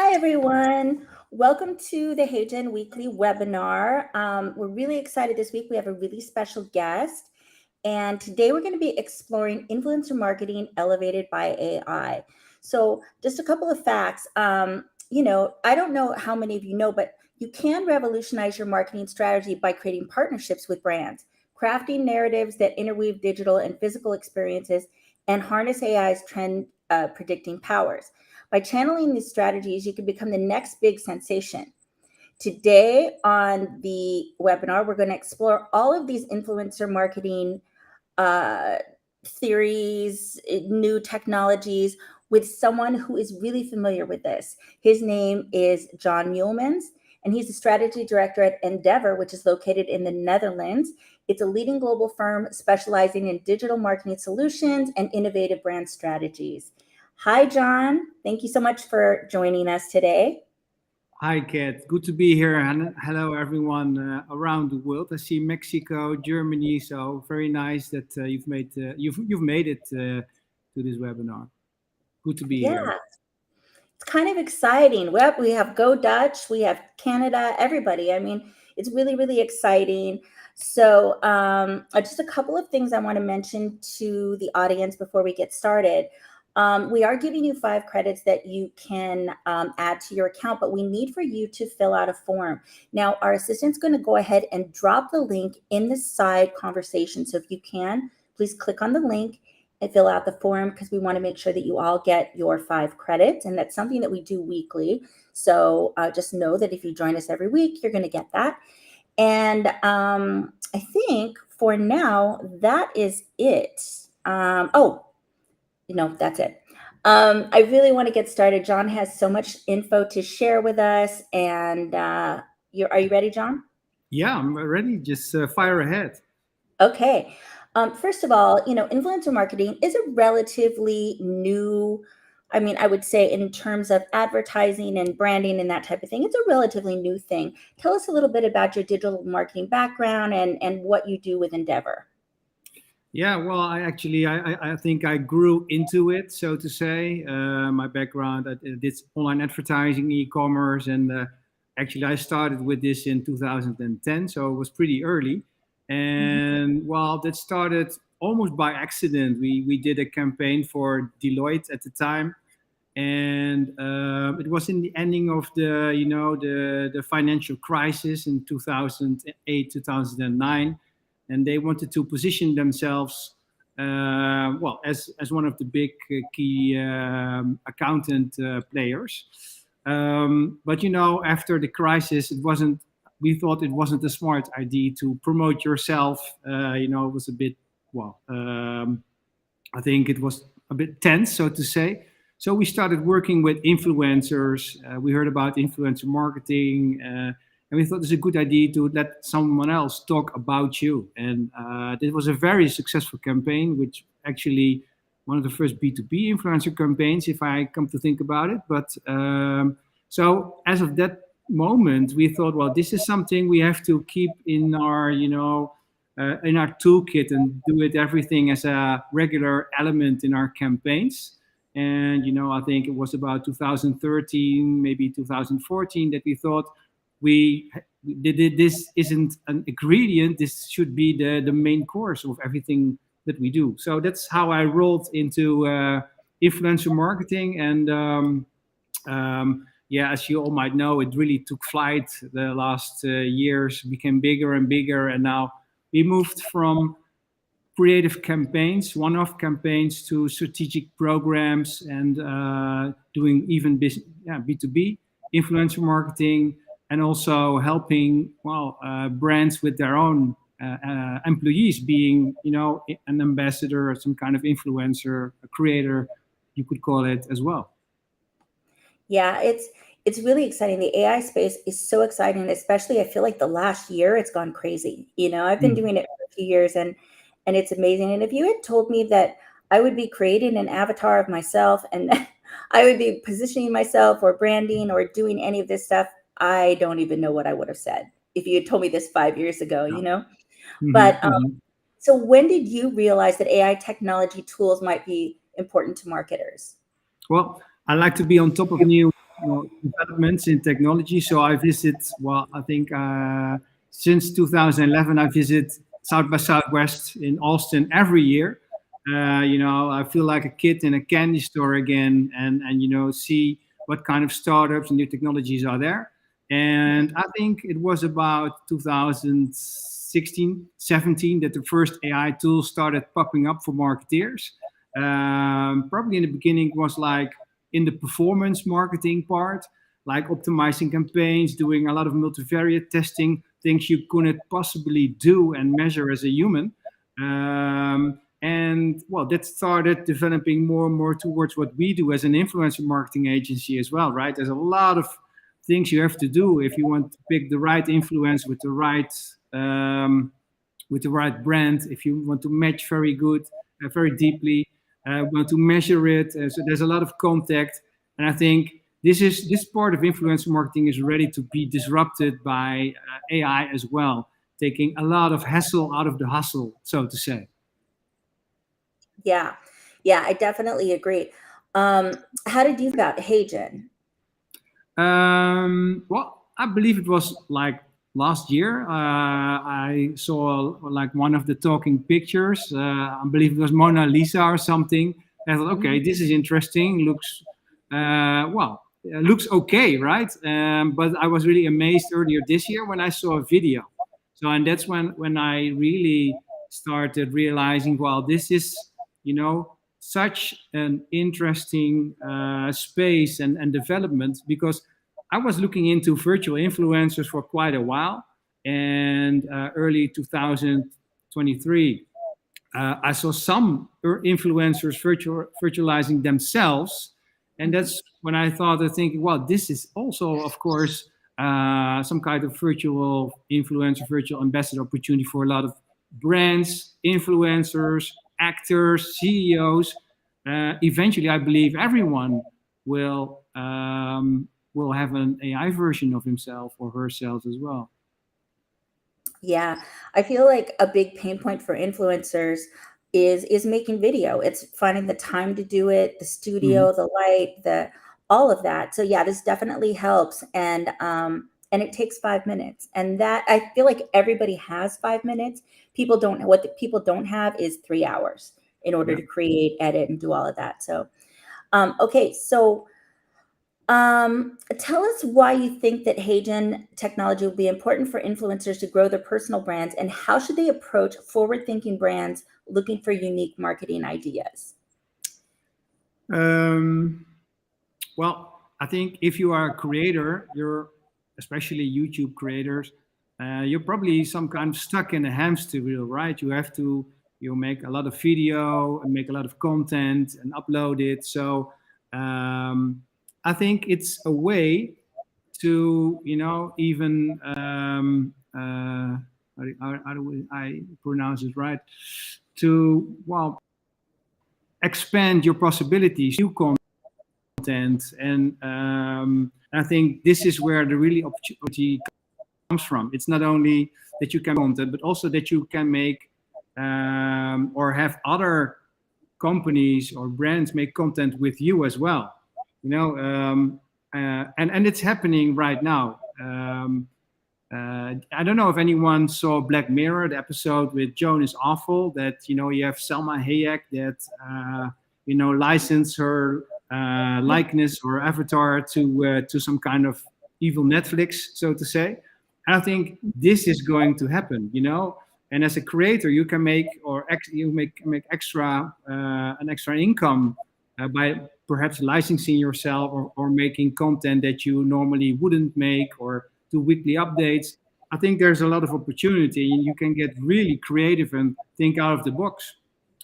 Hi, everyone. Welcome to the HeyGen Weekly Webinar. We're really excited this week. We have a really special guest. And today we're going to be exploring influencer marketing elevated by AI. So just a couple of facts. I don't know how many of you know, but you can revolutionize your marketing strategy by creating partnerships with brands, crafting narratives that interweave digital and physical experiences, and harness AI's trend predicting powers. By channeling these strategies, you can become the next big sensation. Today on the webinar, we're going to explore all of these influencer marketing uh, theories, new technologies with someone who is really familiar with this. His name is John Meulemans, and he's the strategy director at Endeavour, which is located in the Netherlands. It's a leading global firm specializing in digital marketing solutions and innovative brand strategies. Hi, John. Thank you so much for joining us today. Hi, Kat. Good to be here. And hello, everyone around the world. I see Mexico, Germany. So very nice that you've made it to this webinar. Good to be here. It's kind of exciting. We have Go Dutch, we have Canada, everybody. I mean, it's really, really exciting. So just a couple of things I want to mention to the audience before we get started. We are giving you 5 credits that you can add to your account, but we need for you to fill out a form. Now, our assistant's going to go ahead and drop the link in the side conversation. So if you can, please click on the link and fill out the form, because we want to make sure that you all get your 5 credits. And that's something that we do weekly. So just know that if you join us every week, you're going to get that. And I think for now, that is it. That's it. I really want to get started. John has so much info to share with us. And are you ready, John? Yeah, I'm ready. Just fire ahead. Okay. First of all, influencer marketing is a relatively new, I would say in terms of advertising and branding and that type of thing, it's a relatively new thing. Tell us a little bit about your digital marketing background and what you do with Endeavour. Yeah, well, I think I grew into it, so to say. My background, I did online advertising, e-commerce, and actually I started with this in 2010, so it was pretty early. And well, that started almost by accident. We did a campaign for Deloitte at the time, and it was in the ending of the financial crisis in 2008 2009, and they wanted to position themselves as one of the big key accountant players. But after the crisis, we thought it wasn't a smart idea to promote yourself. It was a bit, I think it was a bit tense, so to say. So we started working with influencers. We heard about influencer marketing, and we thought it's a good idea to let someone else talk about you. And this was a very successful campaign, which actually one of the first B2B influencer campaigns, if I come to think about it. But so as of that moment, we thought, well, this is something we have to keep in our, in our toolkit and do it everything as a regular element in our campaigns. And I think it was about 2013, maybe 2014, that we thought this isn't an ingredient. This should be the main course of everything that we do. So that's how I rolled into influencer marketing. And as you all might know, it really took flight the last years, became bigger and bigger, and now we moved from creative campaigns, one-off campaigns, to strategic programs, and doing even B2B influencer marketing, and also helping brands with their own employees, being an ambassador or some kind of influencer, a creator, you could call it as well. Yeah, it's really exciting. The AI space is so exciting, especially I feel like the last year it's gone crazy. I've been doing it for a few years, and it's amazing. And if you had told me that I would be creating an avatar of myself and I would be positioning myself or branding or doing any of this stuff, I don't even know what I would have said if you had told me this 5 years ago, But so when did you realize that AI technology tools might be important to marketers? Well, I like to be on top of new developments in technology. So I visit, well, I think since 2011, I visit South by Southwest in Austin every year. I feel like a kid in a candy store again, and see what kind of startups and new technologies are there. And I think it was about 2016, 17 that the first AI tools started popping up for marketeers. Probably in the beginning it was like in the performance marketing part, like optimizing campaigns, doing a lot of multivariate testing, things you couldn't possibly do and measure as a human. And well, that started developing more and more towards what we do as an influencer marketing agency as well, right? There's a lot of things you have to do if you want to pick the right influence with the right brand. If you want to match very good, very deeply, want to measure it. So there's a lot of contact, and I think this part of influencer marketing is ready to be disrupted by AI as well, taking a lot of hassle out of the hustle, so to say. Yeah, I definitely agree. How did you feel about HeyGen? Well, I believe it was like last year. I saw like one of the talking pictures. I believe it was Mona Lisa or something. I thought, okay, this is interesting. Looks okay, right? But I was really amazed earlier this year when I saw a video. So, and that's when I really started realizing, well, this is, such an interesting space and development, because I was looking into virtual influencers for quite a while, and early 2023, I saw some influencers virtualizing themselves, and that's when I started thinking, well, this is also, of course, some kind of virtual influencer, virtual ambassador opportunity for a lot of brands, influencers, actors, CEOs. Eventually, I believe everyone will have an AI version of himself or herself as well. Yeah, I feel like a big pain point for influencers is making video. It's finding the time to do it, the studio, the light, all of that. So yeah, this definitely helps, and it takes 5 minutes, and that I feel like everybody has 5 minutes. What the people don't have is 3 hours in order to create, edit, and do all of that. So, okay, so tell us why you think that HeyGen technology will be important for influencers to grow their personal brands, and how should they approach forward-thinking brands looking for unique marketing ideas? Well, I think if you are a creator, especially YouTube creators, you're probably some kind of stuck in a hamster wheel, right? You make a lot of video and make a lot of content and upload it. So I think it's a way to, even how do I pronounce it right? To, well, expand your possibilities, new content, and I think this is where the really opportunity comes from. It's not only that you can content, but also that you can make or have other companies or brands make content with you as well. And it's happening right now. I don't know if anyone saw Black Mirror, the episode with Jonas Awful, that you have Selma Hayek that license her likeness or avatar to some kind of evil Netflix, so to say. And I think this is going to happen, And as a creator, you can make make extra an extra income by perhaps licensing yourself or making content that you normally wouldn't make, or do weekly updates. I think there's a lot of opportunity, and you can get really creative and think out of the box.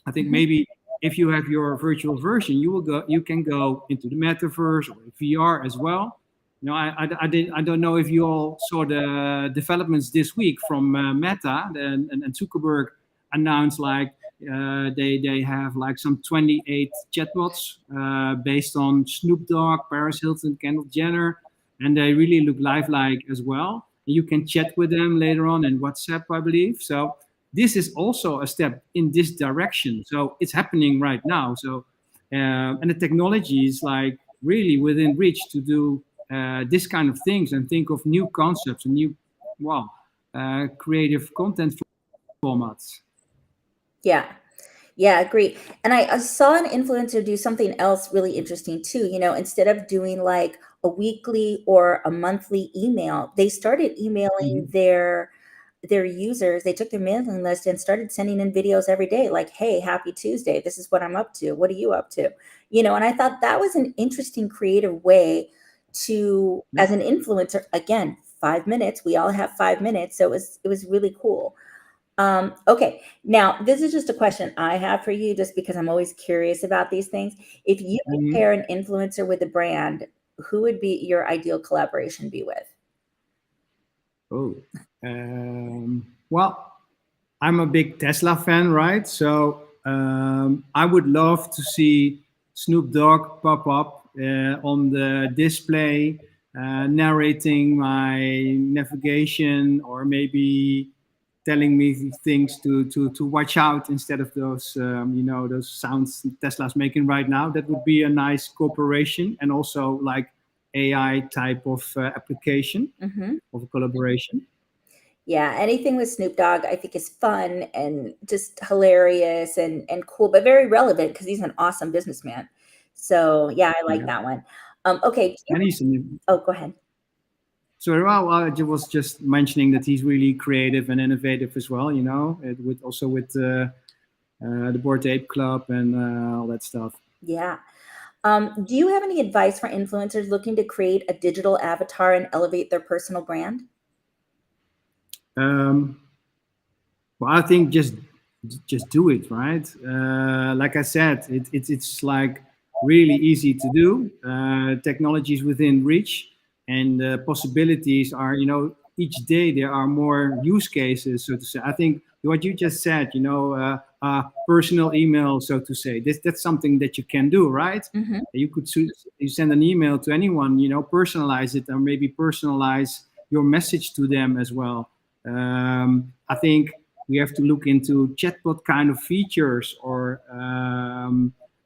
I think maybe if you have your virtual version, you can go into the metaverse or VR as well. I don't know if you all saw the developments this week from Meta, and Zuckerberg announced like they have like some 28 chatbots based on Snoop Dogg, Paris Hilton, Kendall Jenner, and they really look lifelike as well. You can chat with them later on in WhatsApp, I believe. So this is also a step in this direction. So it's happening right now. So and the technology is like really within reach to do this kind of things and think of new concepts and new, creative content formats. Yeah. Yeah, agree. And I saw an influencer do something else really interesting too. Instead of doing like a weekly or a monthly email, they started emailing Mhm. their users. They took their mailing list and started sending in videos every day, like, hey, happy Tuesday. This is what I'm up to. What are you up to? And I thought that was an interesting creative way to, Yeah. as an influencer, again, 5 minutes. We all have 5 minutes. So it was really cool. Okay, now this is just a question I have for you, just because I'm always curious about these things. If you could Mhm. pair an influencer with a brand, who would be your ideal collaboration be with? Oh, well, I'm a big Tesla fan, right? So I would love to see Snoop Dogg pop up on the display, narrating my navigation, or maybe telling me things to watch out instead of those those sounds Tesla's making right now. That would be a nice cooperation, and also like AI type of application Hmm. of a collaboration. Yeah, anything with Snoop Dogg, I think is fun and just hilarious and cool, but very relevant because he's an awesome businessman. So yeah, I like Yeah, that one. Okay. and he's Oh, go ahead. so well, I was just mentioning that he's really creative and innovative as well. With also with the Bored Ape Club and all that stuff. Yeah. Do you have any advice for influencers looking to create a digital avatar and elevate their personal brand? Um, well, I think just do it, right? Like I said, it's like really easy to do. Technology is within reach, and the possibilities are, each day there are more use cases, so to say. I think what you just said, personal email, so to say, that's something that you can do, right? Hmm. You send an email to anyone, personalize it, or maybe personalize your message to them as well. I think we have to look into chatbot kind of features, or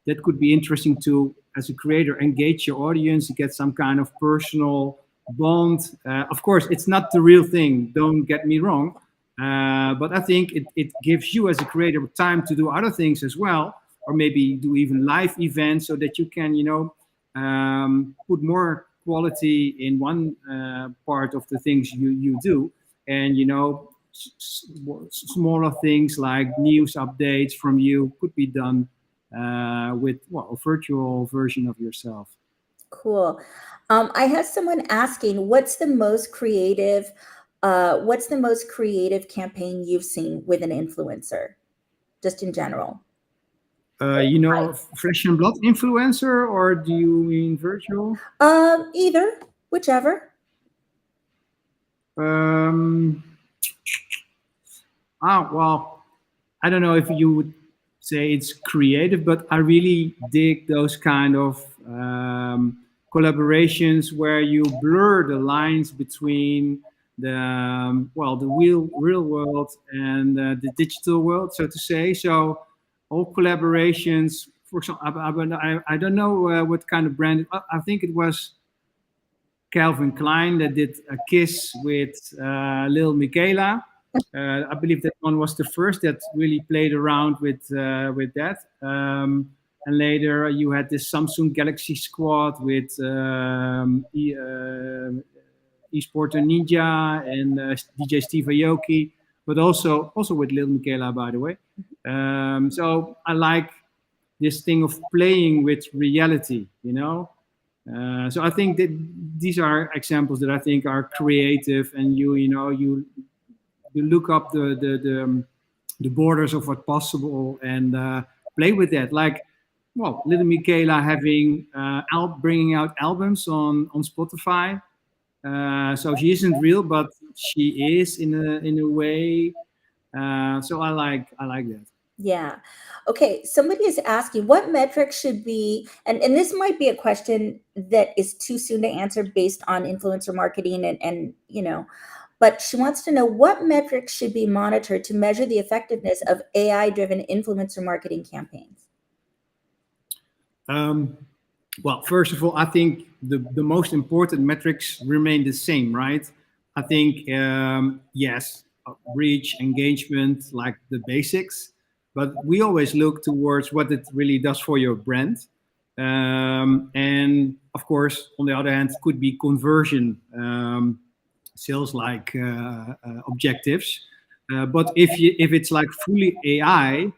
that could be interesting to, as a creator, engage your audience, get some kind of personal bond. Of course, it's not the real thing, don't get me wrong, but I think it gives you as a creator time to do other things as well, or maybe do even live events, so that you can, put more quality in one part of the things you do, and smaller things like news updates from you could be done with, a virtual version of yourself. Cool. I have someone asking, what's the most creative campaign you've seen with an influencer, just in general? Flesh and blood influencer, or do you mean virtual? Either, whichever. Um, well, I don't know if you would say it's creative, but I really dig those kind of collaborations where you blur the lines between the real world and the digital world, so to say. So all collaborations, for example, I don't know what kind of brand. I think it was Calvin Klein that did a kiss with Lil Michaela. I believe that one was the first that really played around with that. And later you had this Samsung Galaxy Squad with Esporter Ninja and DJ Steve Aoki, but also with Lil Michaela, by the way. So I like this thing of playing with reality, so I think that these are examples that I think are creative, and you look up the borders of what's possible, and play with that. Like, well, little Michaela having bringing out albums on Spotify. So she isn't real, but she is in a way. So I like that. Yeah. Okay. Somebody is asking what metrics should be, and this might be a question that is too soon to answer based on influencer marketing and but she wants to know what metrics should be monitored to measure the effectiveness of AI driven influencer marketing campaigns. Well, first of all, I think the most important metrics remain the same, right? I think yes, reach, engagement, like the basics, but we always look towards what it really does for your brand. And of course, on the other hand, could be conversion, sales like objectives. But if it's like fully AI,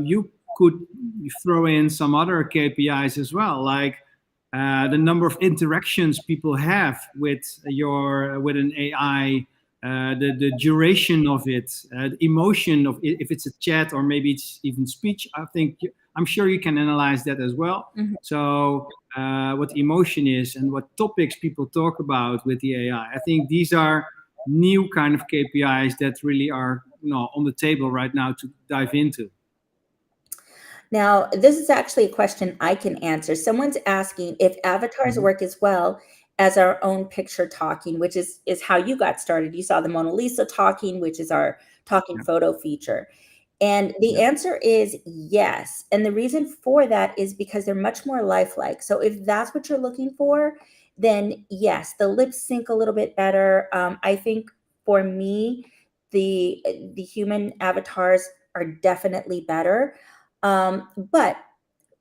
you could throw in some other KPIs as well, like the number of interactions people have with an AI, the duration of it, the emotion of it, if it's a chat or maybe it's even speech. I'm sure you can analyze that as well. Mhm. So what the emotion is and what topics people talk about with the AI. I think these are new kind of KPIs that really are on the table right now to dive into. Now, this is actually a question I can answer. Someone's asking if avatars Mhm. work as well as our own picture talking, which is how you got started. You saw the Mona Lisa talking, which is our talking Yeah, photo feature. And the yeah, answer is yes. And the reason for that is because they're much more lifelike. So if that's what you're looking for, then yes, the lips sync a little bit better. I think for me, the human avatars are definitely better. But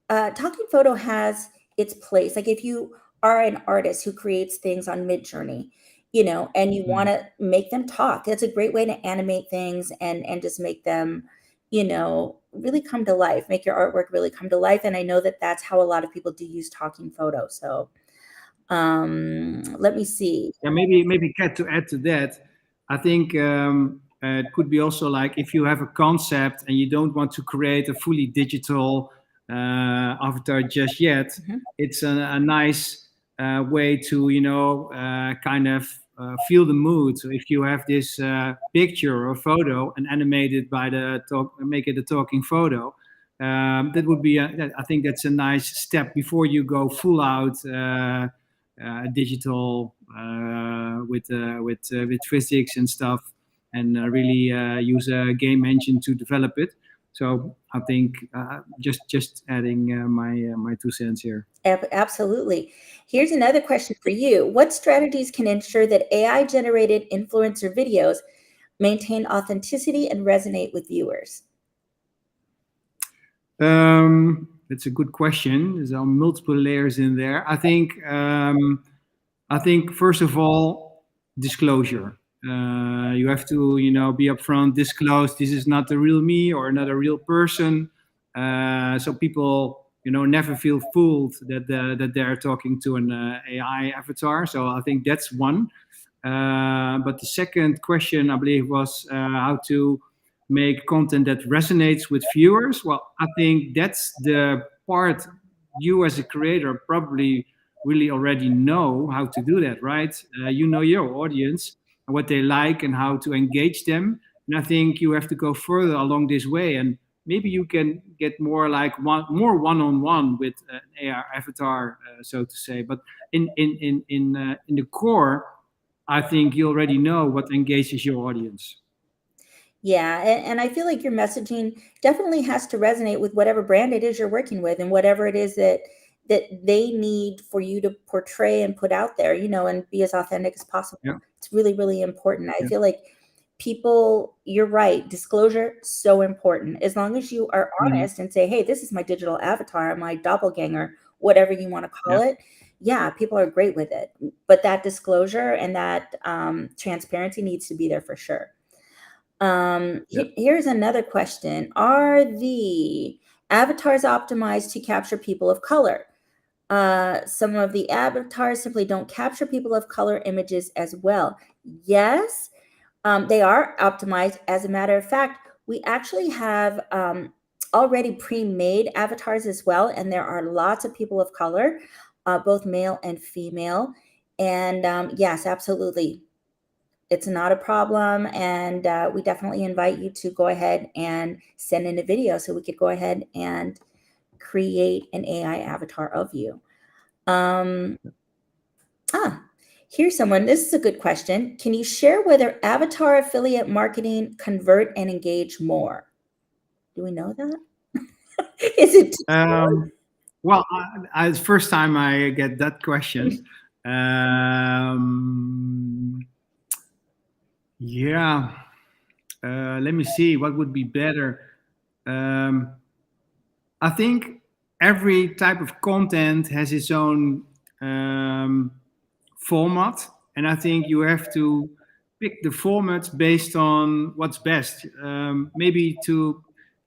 talking photo has its place. Like if you are an artist who creates things on Midjourney, and you want mhm. to make them talk, that's a great way to animate things and just make them, really come to life, make your artwork really come to life. And I know that that's how a lot of people do use talking photos. So let me see. Yeah, maybe Kat, to add to that, I think it could be also like if you have a concept and you don't want to create a fully digital avatar just yet, Mhm. it's a nice way to kind of feel the mood. So if you have this picture or photo and animate it by the talk, make it a talking photo. That would be, I think that's a nice step before you go full out digital with physics and stuff, and really use a game engine to develop it. So I think just adding my 2 cents here. Absolutely. Here's another question for you. What strategies can ensure that AI generated influencer videos maintain authenticity and resonate with viewers? That's a good question. There's multiple layers in there. I think first of all, disclosure. You have to, be upfront, disclose this is not the real me or not a real person, so people, never feel fooled that they're talking to an AI avatar. So I think that's one. But the second question, I believe, was how to make content that resonates with viewers. Well, I think that's the part you as a creator probably really already know how to do that, right? You know your audience and what they like and how to engage them. And I think you have to go further along this way. And maybe you can get more like more one-on-one with an AR avatar, so to say. But in the core, I think you already know what engages your audience. Yeah, and I feel like your messaging definitely has to resonate with whatever brand it is you're working with and whatever it is that they need for you to portray and put out there, and be as authentic as Yeah, possible. It's really, really important. I yeah, feel like people, you're right, disclosure so important. As long as you are hmm, honest and say, "Hey, this is my digital avatar, my doppelganger, whatever you want to call yeah, it." Yeah, people are great with it. But that disclosure and that transparency needs to be there for sure. yeah. Here's another question. Are the avatars optimized to capture people of color? Some of the avatars simply don't capture people of color images as well. Yes, they are optimized. As a matter of fact, we actually have already pre-made avatars as well, and there are lots of people of color, both male and female. And yes, absolutely, it's not a problem, and we definitely invite you to go ahead and send in a video so we could go ahead and create an AI avatar of you. Um, ah, here's someone. This is a good question. Can you share whether avatar affiliate marketing convert and engage more? Do we know that? Is it too Um, soon? Well, it's first time I get that question. Yeah. Let me see. What would be better? Um, I think every type of content has its own format, and I think you have to pick the formats based on what's best. Maybe to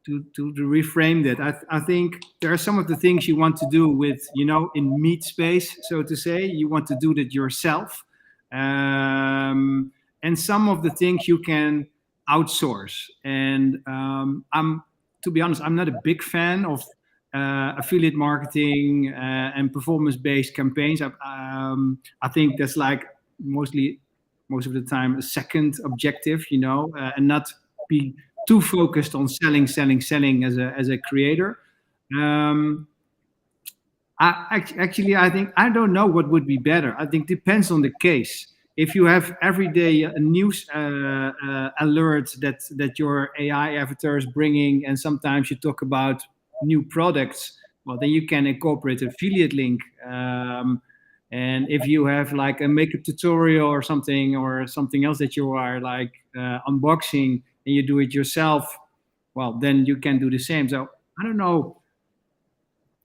reframe that, I think there are some of the things you want to do with, in meat space, so to say. You want to do that yourself, and some of the things you can outsource. And to be honest, I'm not a big fan of affiliate marketing and performance-based campaigns. I think that's like most of the time a second objective, and not be too focused on selling as a creator. Um, I think I don't know what would be better. I think depends on the case. If you have every day a news alert that your AI avatar is bringing, and sometimes you talk about new products, well, then you can incorporate an affiliate link. And if you have like a makeup tutorial or something else that you are like unboxing and you do it yourself, well, then you can do the same. So I don't know.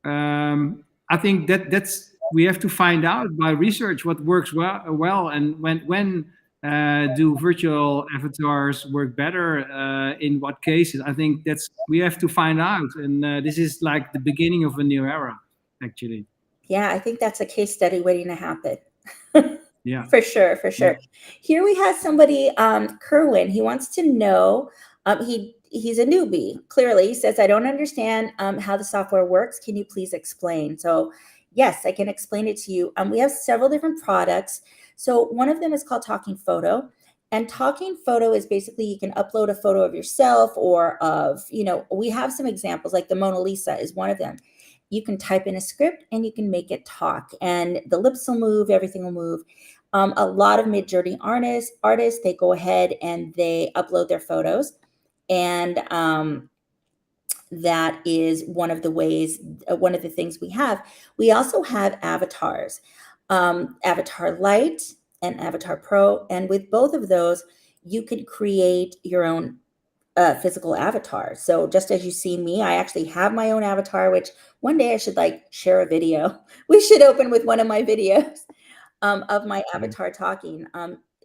I think that's we have to find out by research what works well, and when do virtual avatars work better, in what cases. I think that's we have to find out, and this is like the beginning of a new era, actually. Yeah, I think that's a case study waiting to happen. Yeah. For sure, for Yeah. sure. Here we have somebody, Kerwin. He wants to know. He's a newbie. Clearly, he says, "I don't understand how the software works. Can you please explain?" So, yes, I can explain it to you. We have several different products. So, one of them is called Talking Photo, and Talking Photo is basically you can upload a photo of yourself or of, we have some examples like the Mona Lisa is one of them. You can type in a script and you can make it talk, and the lips will move, everything will move. A lot of Midjourney artists, they go ahead and they upload their photos, and that is one of the ways, one of the things we have. We also have avatars, Avatar Lite and Avatar Pro, and with both of those, you could create your own physical avatar. So just as you see me, I actually have my own avatar, which one day I should like share a video. We should open with one of my videos of my avatar talking.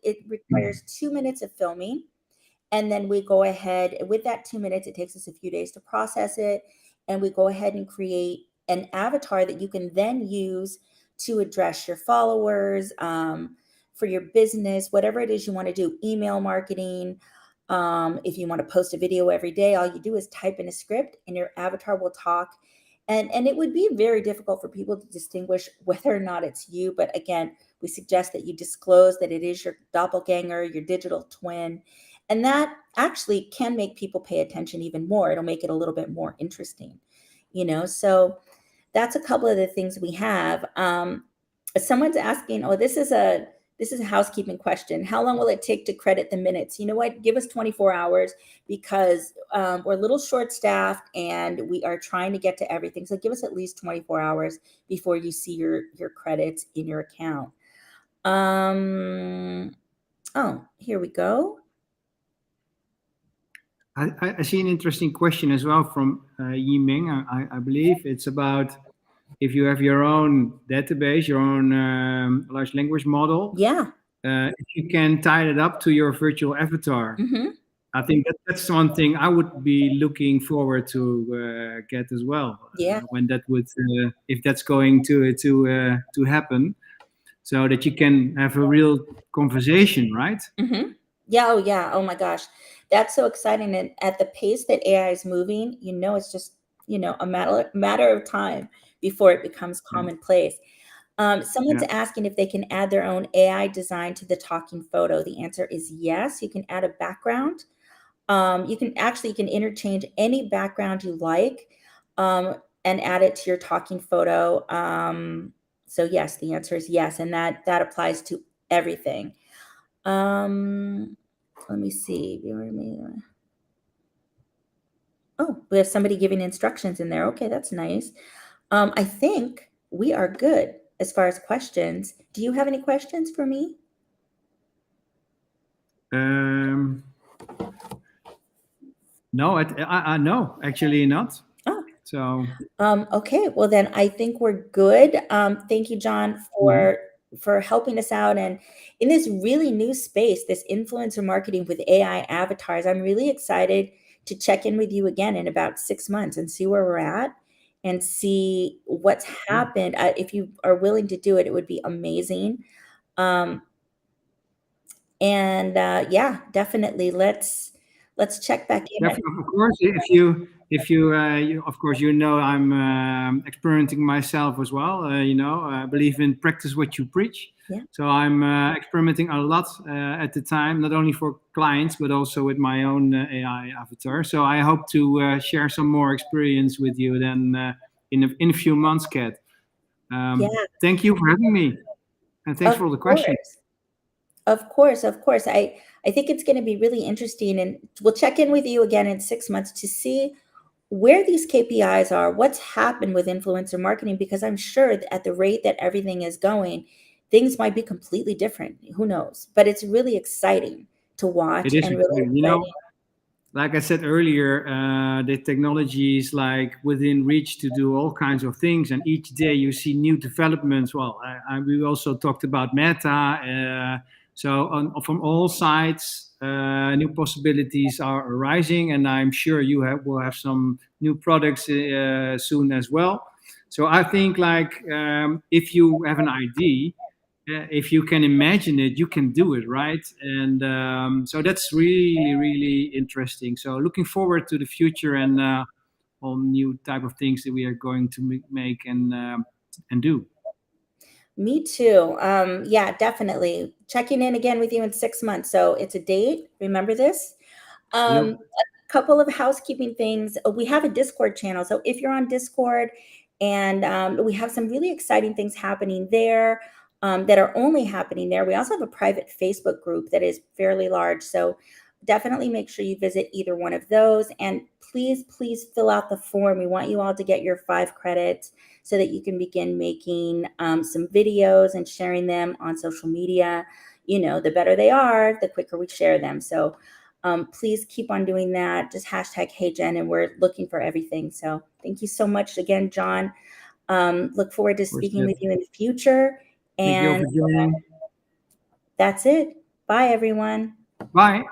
It requires 2 minutes of filming. And then we go ahead with that 2 minutes. It takes us a few days to process it. And we go ahead and create an avatar that you can then use to address your followers, for your business, whatever it is you want to do, email marketing. If you want to post a video every day, all you do is type in a script and your avatar will talk. And it would be very difficult for people to distinguish whether or not it's you. But again, we suggest that you disclose that it is your doppelganger, your digital twin. And that actually can make people pay attention even more. It'll make it a little bit more interesting, So that's a couple of the things we have. Someone's asking, oh, this is a housekeeping question. How long will it take to credit the minutes? You know what? Give us 24 hours because we're a little short staffed and we are trying to get to everything. So give us at least 24 hours before you see your credits in your account. Oh, here we go. I see an interesting question as well from Yiming. I believe it's about if you have your own database, your own large language model. Yeah. If you can tie it up to your virtual avatar. Mm-hmm. I think that's one thing I would be looking forward to get as well. Yeah. When that would, if that's going to happen, so that you can have a real conversation, right? Mm-hmm. Yeah. Oh, yeah. Oh my gosh, that's so exciting. And at the pace that AI is moving, it's just a matter of time before it becomes commonplace. Someone's asking if they can add their own AI design to the talking photo. The answer is yes. You can add a background. You can interchange any background you like, and add it to your talking photo. So yes, the answer is yes, and that applies to everything. Let me see. Oh, we have somebody giving instructions in there. Okay, that's nice. I think we are good as far as questions. Do you have any questions for me? No, no, actually not. Oh. So. Okay, well then I think we're good. Thank you, John, for helping us out and in this really new space, this influencer marketing with AI avatars. I'm really excited to check in with you again in about 6 months and see where we're at and see what's happened. If you are willing to do it, it would be amazing. Yeah, definitely. Let's check back in. Of course, of course, I'm experimenting myself as well. I believe in practice what you preach. Yeah. So I'm experimenting a lot at the time, not only for clients but also with my own AI avatar. So I hope to share some more experience with you then in a few months, Kat. Thank you for having me, and thanks for all the questions. Of course. I think it's going to be really interesting, and we'll check in with you again in 6 months to see where these KPIs are, what's happened with influencer marketing, because I'm sure that at the rate that everything is going, things might be completely different. Who knows? But it's really exciting to watch. It is and really exciting. Like I said earlier, the technology is like within reach to do all kinds of things, and each day you see new developments. Well, we also talked about Meta. So from all sides, new possibilities are arising, and I'm sure you will have some new products soon as well. So I think if you have an idea, if you can imagine it, you can do it, right? And so that's really, really interesting. So looking forward to the future and all new type of things that we are going to make and do. Me too. Yeah, definitely. Checking in again with you in 6 months. So it's a date. Remember this? A couple of housekeeping things. We have a Discord channel. So if you're on Discord, and we have some really exciting things happening there that are only happening there. We also have a private Facebook group that is fairly large. So definitely make sure you visit either one of those. And please fill out the form. We want you all to get your 5 credits so that you can begin making some videos and sharing them on social media. The better they are, the quicker we share them. So please keep on doing that. Just hashtag HeyGen, and we're looking for everything. So thank you so much again, John. Look forward to speaking with you in the future. And thank you for joining. That's it. Bye, everyone. Bye.